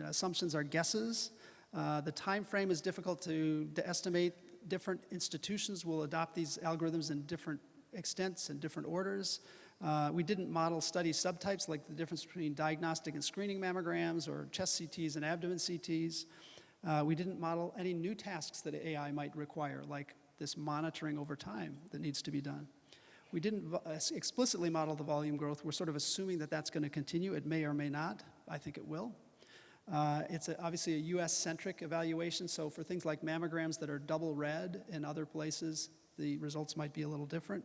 assumptions are guesses. The time frame is difficult to estimate. Different institutions will adopt these algorithms in different extents and different orders. We didn't model study subtypes like the difference between diagnostic and screening mammograms or chest CTs and abdomen CTs. We didn't model any new tasks that AI might require, like this monitoring over time that needs to be done. We didn't explicitly model the volume growth. We're sort of assuming that that's going to continue. It may or may not. I think it will. It's obviously a US-centric evaluation, so for things like mammograms that are double red in other places, the results might be a little different.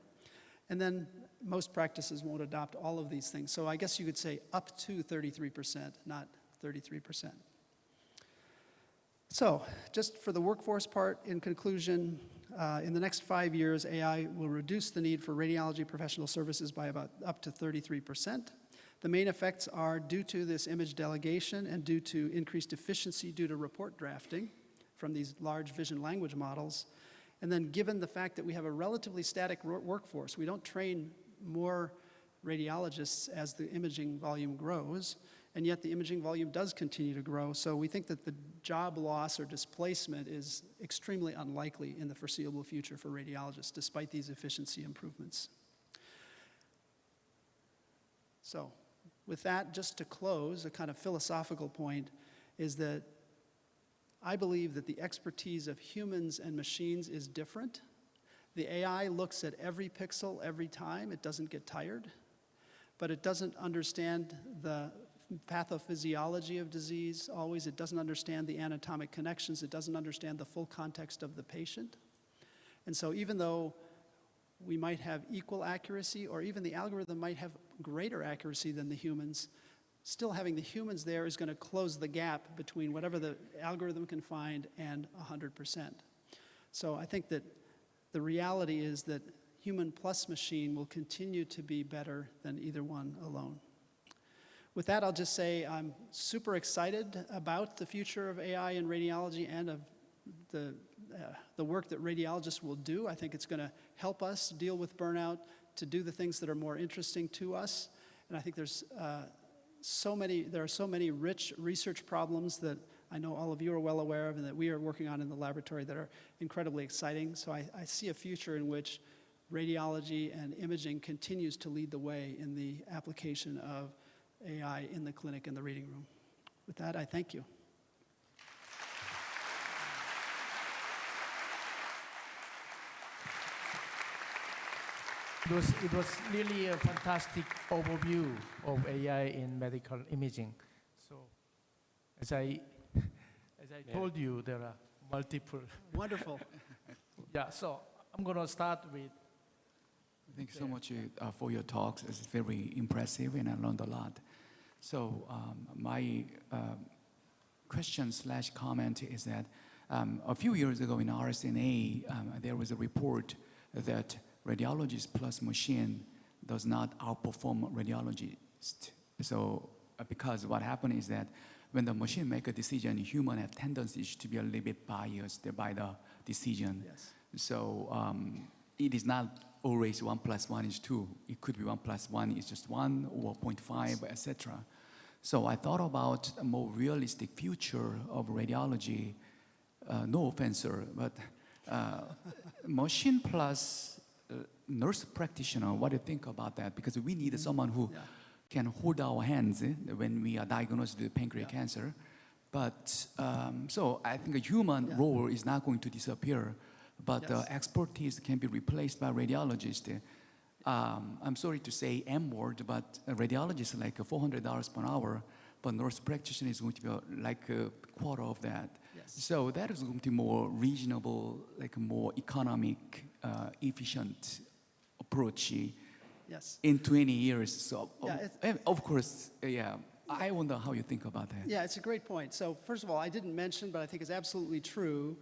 And then most practices won't adopt all of these things. So I guess you could say up to 33%, not 33%. So just for the workforce part, in conclusion, in the next 5 years, AI will reduce the need for radiology professional services by about up to 33%. The main effects are due to this image delegation and due to increased efficiency due to report drafting from these large vision language models. And then given the fact that we have a relatively static workforce, we don't train more radiologists as the imaging volume grows, and yet the imaging volume does continue to grow. So we think that the job loss or displacement is extremely unlikely in the foreseeable future for radiologists, despite these efficiency improvements. So with that, just to close, a kind of philosophical point is that I believe that the expertise of humans and machines is different. The AI looks at every pixel every time. It doesn't get tired, but it doesn't understand the pathophysiology of disease always. It doesn't understand the anatomic connections. It doesn't understand the full context of the patient. And so even though we might have equal accuracy, or even the algorithm might have greater accuracy than the humans, still having the humans there is going to close the gap between whatever the algorithm can find and 100%. So I think that the reality is that human plus machine will continue to be better than either one alone. With that, I'll just say I'm super excited about the future of AI in radiology and of the work that radiologists will do. I think it's going to help us deal with burnout, to do the things that are more interesting to us. And I think there are so many rich research problems that I know all of you are well aware of and that we are working on in the laboratory that are incredibly exciting. So I see a future in which radiology and imaging continues to lead the way in the application of AI in the clinic and the reading room. With that, I thank you. It was really a fantastic overview of AI in medical imaging. So, as I told you, there are multiple. Wonderful. Yeah, so I'm going to start with. Thank you so much for your talks. It's very impressive, and I learned a lot. So my question/comment is that a few years ago in RSNA, there was a report that radiologist plus machine does not outperform radiologist. So because what happened is that when the machine make a decision, human have tendencies to be a little bit biased by the decision. Yes. So it is not always 1 + 1 = 2. It could be 1 + 1 is just 1 or 0.5, etc. So I thought about a more realistic future of radiology. No offense, sir, but machine plus nurse practitioner, what do you think about that? Because we need someone who can hold our hands when we are diagnosed with pancreatic cancer. But so I think a human role is not going to disappear, but expertise can be replaced by radiologists. I'm sorry to say M word, but a radiologist is like $400 per hour, but nurse practitioner is going to be like a quarter of that. Yes. So that is going to be more reasonable, like a more economic, efficient approach in 20 years. So of course, I wonder how you think about that. Yeah, it's a great point. So first of all, I didn't mention, but I think it's absolutely true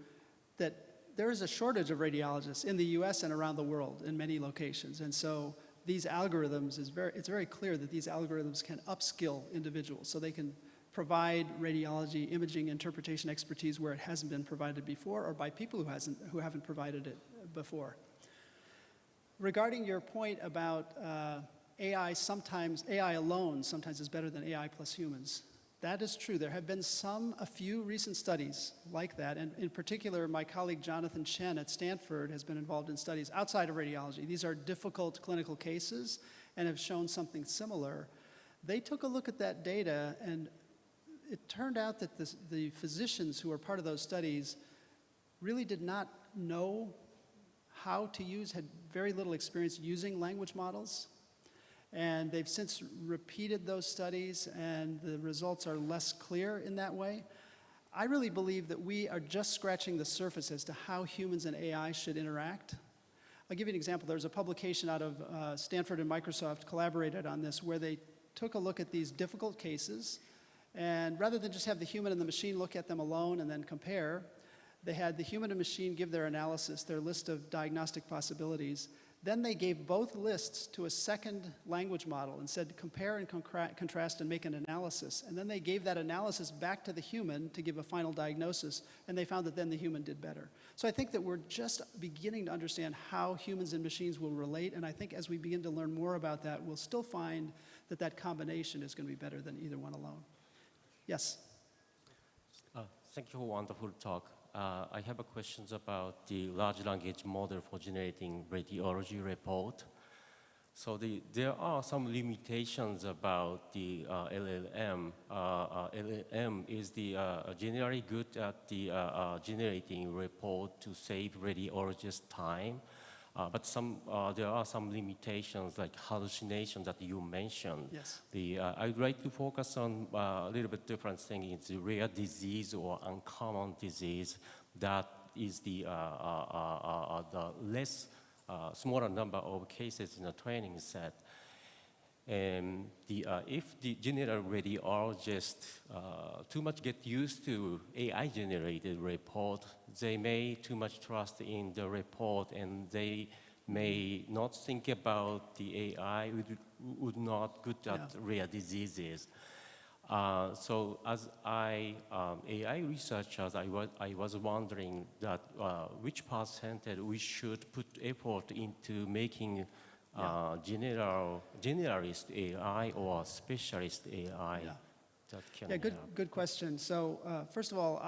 that there is a shortage of radiologists in the US and around the world in many locations. And so these algorithms, it's very clear that these algorithms can upskill individuals. So they can provide radiology, imaging, interpretation expertise where it hasn't been provided before, or by people who haven't provided it before. Regarding your point about AI alone sometimes is better than AI plus humans. That is true. There have been a few recent studies like that, and in particular, my colleague Jonathan Chen at Stanford has been involved in studies outside of radiology. These are difficult clinical cases and have shown something similar. They took a look at that data, and it turned out that the physicians who were part of those studies really did not know how to had very little experience using language models. And they've since repeated those studies, and the results are less clear in that way. I really believe that we are just scratching the surface as to how humans and AI should interact. I'll give you an example. There's a publication out of Stanford and Microsoft collaborated on this, where they took a look at these difficult cases, and rather than just have the human and the machine look at them alone and then compare, they had the human and machine give their analysis, their list of diagnostic possibilities. Then they gave both lists to a second language model and said, compare and contrast and make an analysis. And then they gave that analysis back to the human to give a final diagnosis, and they found that then the human did better. So I think that we're just beginning to understand how humans and machines will relate, and I think as we begin to learn more about that, we'll still find that that combination is going to be better than either one alone. Yes? Thank you for a wonderful talk. I have a questions about the large language model for generating radiology report. So there are some limitations about the LLM. LLM is generally good at the generating report to save radiologist time. But there are some limitations like hallucination that you mentioned. Yes. I'd like to focus on a little bit different thing. It's a rare disease or uncommon disease that is the less smaller number of cases in a training set. And if the general radiologist too much get used to AI-generated report, they may too much trust in the report, and they may not think about the AI would not good at rare diseases. So as AI researchers, I was wondering that which percentage we should put effort into making generalist AI or specialist AI that can help. Good question. So first of all,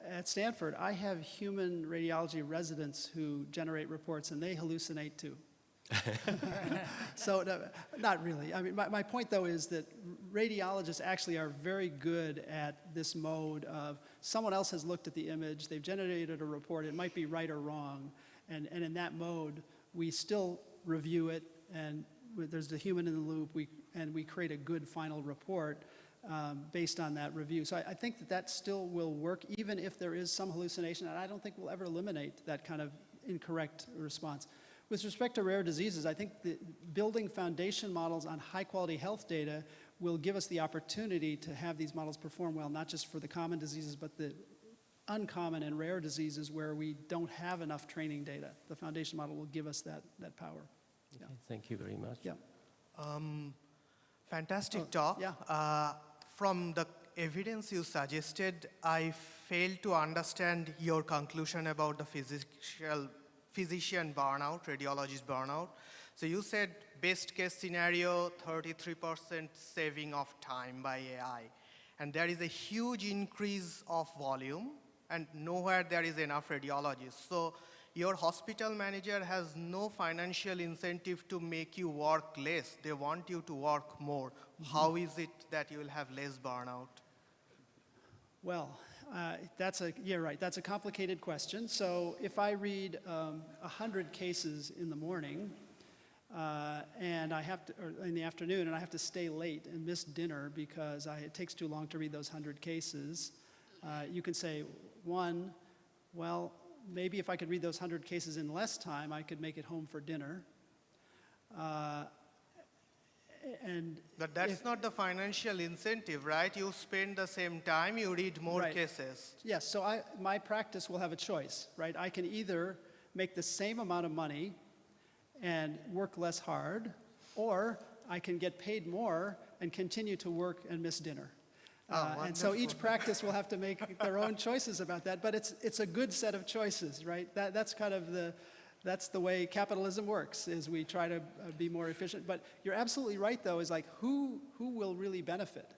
at Stanford, I have human radiology residents who generate reports, and they hallucinate too. So not really. I mean, my point though is that radiologists actually are very good at this mode of someone else has looked at the image, they've generated a report, it might be right or wrong, and in that mode, we still review it, and there's the human in the loop, and we create a good final report based on that review. So I think that still will work, even if there is some hallucination, and I don't think we'll ever eliminate that kind of incorrect response. With respect to rare diseases, I think that building foundation models on high-quality health data will give us the opportunity to have these models perform well, not just for the common diseases, but the uncommon and rare diseases where we don't have enough training data. The foundation model will give us that power. Okay, thank you very much. Yeah. Fantastic talk. Yeah. From the evidence you suggested, I failed to understand your conclusion about the physician burnout, radiologist burnout. So you said best case scenario, 33% saving of time by AI. And there is a huge increase of volume, and nowhere there is enough radiologists. So your hospital manager has no financial incentive to make you work less. They want you to work more. Mm-hmm. How is it that you will have less burnout? Well, you're right. That's a complicated question. So if I read 100 cases in the morning, and I have to, or in the afternoon, and I have to stay late and miss dinner because it takes too long to read those 100 cases, you can say, one, well, maybe if I could read those 100 cases in less time, I could make it home for dinner. But that's not the financial incentive, right? You spend the same time, you read more cases. Yes, so my practice will have a choice, right? I can either make the same amount of money and work less hard, or I can get paid more and continue to work and miss dinner. And so each practice will have to make their own choices about that, but it's a good set of choices, right? That's kind of that's the way capitalism works, is we try to be more efficient. But you're absolutely right, though, is like who will really benefit?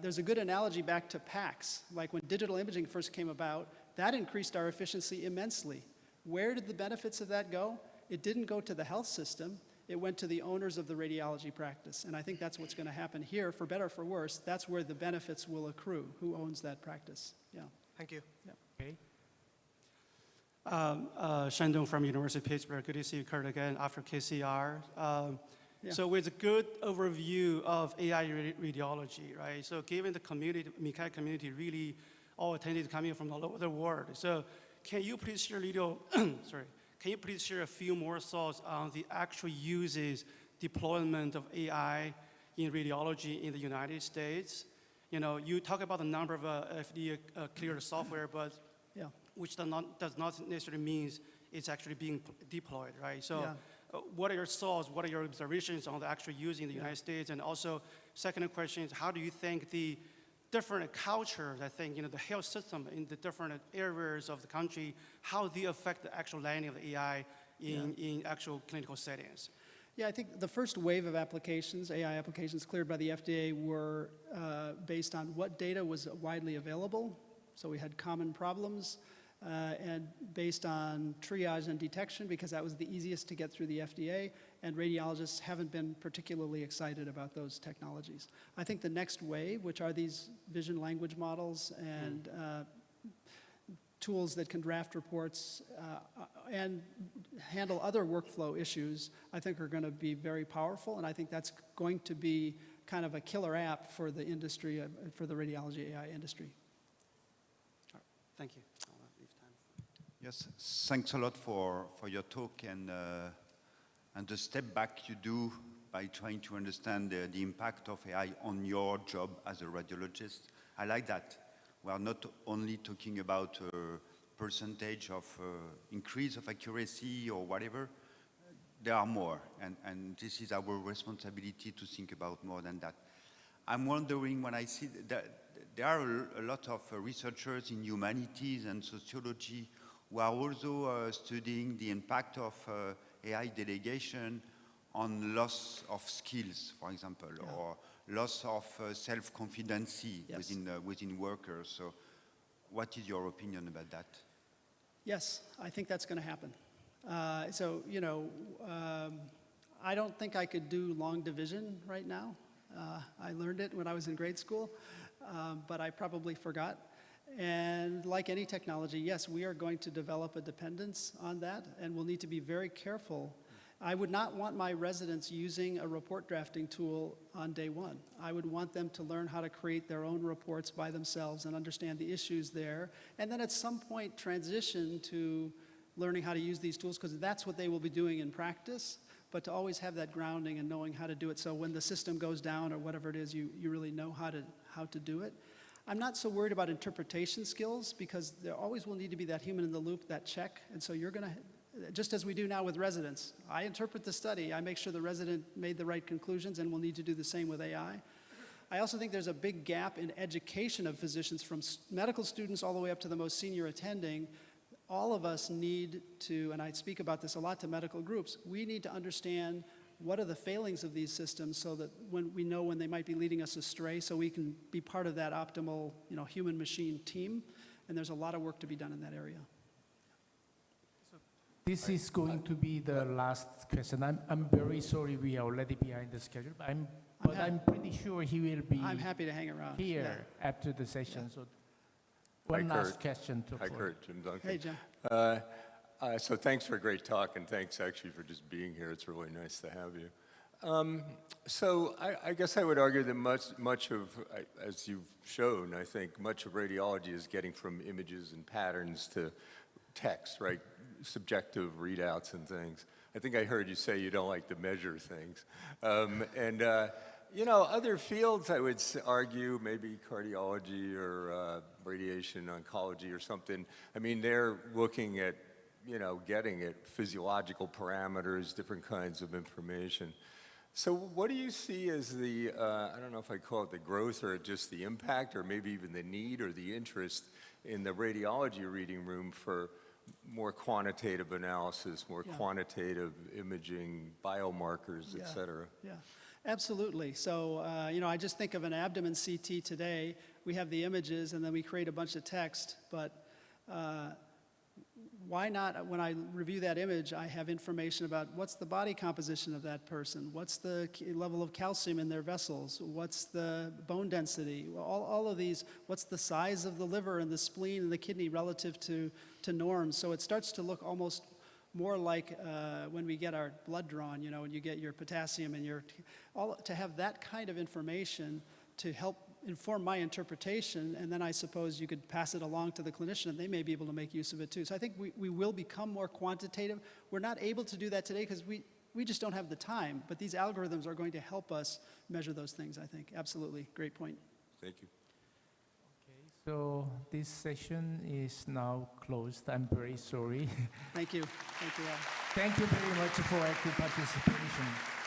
There's a good analogy back to PACS. Like when digital imaging first came about, that increased our efficiency immensely. Where did the benefits of that go? It didn't go to the health system. It went to the owners of the radiology practice. And I think that's what's going to happen here, for better or for worse. That's where the benefits will accrue, who owns that practice. Yeah. Thank you. Yeah. Okay. Shandong from University of Pittsburgh. Good to see you, Kurt, again after KCR. Yeah. So with a good overview of AI radiology, right? So given the community, MICCAI community really all attended coming from all over the world. So can you please share a little, can you please share a few more thoughts on the actual uses, deployment of AI in radiology in the United States? You know, you talk about the number of FDA cleared software, but Yeah. which does not necessarily mean it's actually being deployed, right? So what are your thoughts, what are your observations on the actual use in the United States? And also, second question is, how do you think the different cultures, I think, you know, the health system in the different areas of the country, how they affect the actual landing of the AI in actual clinical settings? Yeah, I think the first wave of applications, AI applications cleared by the FDA, were based on what data was widely available. So we had common problems, and based on triage and detection, because that was the easiest to get through the FDA, and radiologists haven't been particularly excited about those technologies. I think the next wave, which are these vision language models and tools that can draft reports and handle other workflow issues, I think are going to be very powerful, and I think that's going to be kind of a killer app for the industry, for the radiology AI industry. All right. Thank you. I'll leave time. Yes, thanks a lot for your talk and the step back you do by trying to understand the impact of AI on your job as a radiologist. I like that. We are not only talking about a percentage of increase of accuracy or whatever. There are more, and this is our responsibility to think about more than that. I'm wondering, when I see that there are a lot of researchers in humanities and sociology who are also studying the impact of AI delegation on loss of skills, for example, or loss of self-confidence within workers. So what is your opinion about that? Yes, I think that's going to happen. I don't think I could do long division right now. I learned it when I was in grade school, but I probably forgot. And like any technology, yes, we are going to develop a dependence on that, and we'll need to be very careful. I would not want my residents using a report drafting tool on day one. I would want them to learn how to create their own reports by themselves and understand the issues there, and then at some point transition to learning how to use these tools, because that's what they will be doing in practice, but to always have that grounding and knowing how to do it, so when the system goes down or whatever it is, you really know how to do it. I'm not so worried about interpretation skills, because there always will need to be that human in the loop, that check, and so you're going to, just as we do now with residents, I interpret the study, I make sure the resident made the right conclusions, and we'll need to do the same with AI. I also think there's a big gap in education of physicians, from medical students all the way up to the most senior attending. All of us need to, and I speak about this a lot to medical groups, we need to understand what are the failings of these systems, so that when we know when they might be leading us astray, so we can be part of that optimal, human-machine team. And there's a lot of work to be done in that area. This is going to be the last question. I'm very sorry we are already behind the schedule, but I'm pretty sure he will be I'm happy to hang around here after the session. So one last question to Hi, Kurt. Jim Duncan. Hey, Jim. So thanks for a great talk, and thanks actually for just being here. It's really nice to have you. So I guess I would argue that much of, as you've shown, I think much of radiology is getting from images and patterns to text, right? Subjective readouts and things. I think I heard you say you don't like to measure things. Other fields, I would argue, maybe cardiology or radiation oncology or something, I mean, they're looking at, getting at physiological parameters, different kinds of information. So what do you see as the, I don't know if I call it the growth or just the impact, or maybe even the need or the interest in the radiology reading room for more quantitative analysis, more quantitative imaging, biomarkers, et cetera? Yeah, absolutely. So, I just think of an abdomen CT today. We have the images, and then we create a bunch of text, but why not, when I review that image, I have information about what's the body composition of that person, what's the level of calcium in their vessels, what's the bone density, all of these, what's the size of the liver and the spleen and the kidney relative to norms. So it starts to look almost more like when we get our blood drawn, when you get your potassium and to have that kind of information to help inform my interpretation, and then I suppose you could pass it along to the clinician, and they may be able to make use of it too. So I think we will become more quantitative. We're not able to do that today because we just don't have the time, but these algorithms are going to help us measure those things, I think. Absolutely. Great point. Thank you. Okay, so this session is now closed. I'm very sorry. Thank you. Thank you all. Thank you very much for active participation.